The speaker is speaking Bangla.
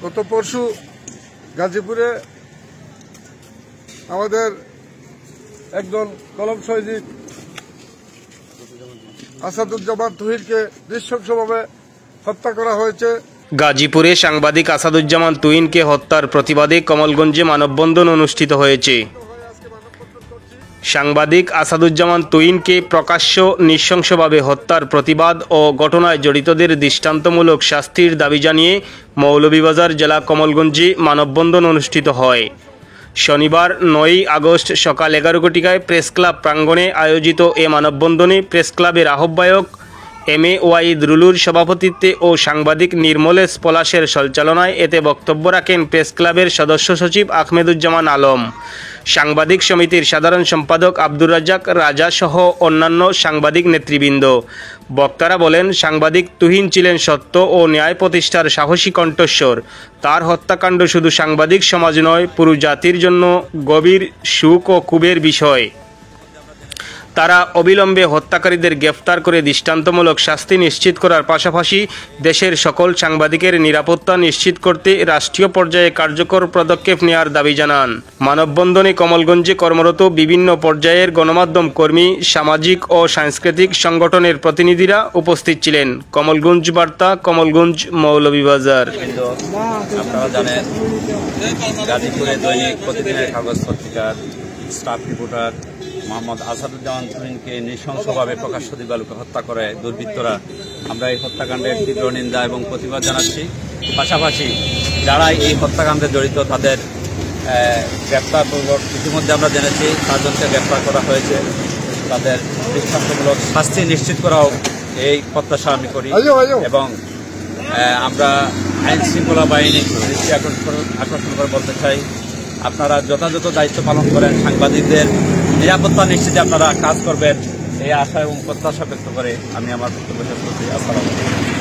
গত পরশু গাজীপুরে আমাদের একজন কলম শহীদ আসাদুজ্জামান তুহিনকে নৃশংসভাবে হত্যা করা হয়েছে। গাজীপুরে সাংবাদিক আসাদুজ্জামান তুহিনকে হত্যার প্রতিবাদে কমলগঞ্জে মানববন্ধন অনুষ্ঠিত হয়েছে। সাংবাদিক আসাদুজ্জামান তুহিনকে প্রকাশ্য নৃশংসভাবে হত্যার প্রতিবাদ ও ঘটনায় জড়িতদের দৃষ্টান্তমূলক শাস্তির দাবি জানিয়ে মৌলভীবাজার জেলা কমলগঞ্জে মানববন্ধন অনুষ্ঠিত হয়। শনিবার 9 আগস্ট সকাল 11 ঘটিকায় প্রেস ক্লাব প্রাঙ্গণে আয়োজিত এ মানববন্ধনে প্রেস ক্লাবের আহ্বায়ক এম.এ. ওয়াহিদ রুলুর সভাপতিত্বে ও সাংবাদিক নির্মলেশ পলাশের সঞ্চালনায় এতে বক্তব্য রাখেন প্রেস ক্লাবের সদস্য সচিব আহমেদুজ্জামান আলম, সাংবাদিক সমিতির সাধারণ সম্পাদক আব্দুর রাজ্জাক রাজা সহ অন্যান্য সাংবাদিক নেতৃবৃন্দ। বক্তারা বলেন, সাংবাদিক তুহিন ছিলেন সত্য ও ন্যায় প্রতিষ্ঠার সাহসী কণ্ঠস্বর। তার হত্যাকাণ্ড শুধু সাংবাদিক সমাজ নয়, পুরো জাতির জন্য গভীর শোক ও ক্ষোভের বিষয়। তারা অবিলম্বে হত্যাকারীদের গ্রেফতার করে দৃষ্টান্তমূলক শাস্তি নিশ্চিত করার পাশাপাশি দেশের সকল সাংবাদিকের নিরাপত্তা নিশ্চিত করতে রাষ্ট্রীয় পর্যায়ে কার্যকর পদক্ষেপ নেওয়ার দাবি জানান। মানববন্ধনে কমলগঞ্জে কর্মরত বিভিন্ন পর্যায়ের গণমাধ্যম কর্মী, সামাজিক ও সাংস্কৃতিক সংগঠনের প্রতিনিধিরা উপস্থিত ছিলেন। কমলগঞ্জ বার্তা, কমলগঞ্জ, মৌলভীবাজার। আপনারা জানেন, গাজীপুরে দৈনিক প্রতিদিনের কাগজ পত্রিকার স্টাফ রিপোর্টার মোহাম্মদ আসাদুজ্জামান তুহিনকে নৃশংসভাবে প্রকাশ্য দিবালোকে হত্যা করে দুর্বৃত্তরা। আমরা এই হত্যাকাণ্ডের তীব্র নিন্দা এবং প্রতিবাদ জানাচ্ছি। পাশাপাশি যারা এই হত্যাকাণ্ডে জড়িত তাদের গ্রেপ্তারপূর্বক ইতিমধ্যে আমরা জেনেছি 4 জনকে গ্রেপ্তার করা হয়েছে। তাদের দৃষ্টান্তমূলক শাস্তি নিশ্চিত করাও এই প্রত্যাশা আমি করি এবং আমরা আইন শৃঙ্খলা বাহিনী দৃষ্টি আকর্ষণ করে বলতে চাই, আপনারা যথাযথ দায়িত্ব পালন করেন, সাংবাদিকদের নিরাপত্তা নিশ্চিতে আপনারা কাজ করবেন এই আশা এবং প্রত্যাশা ব্যক্ত করে আমি আমার বক্তব্য শেষ করছি। আসসালামু আলাইকুম।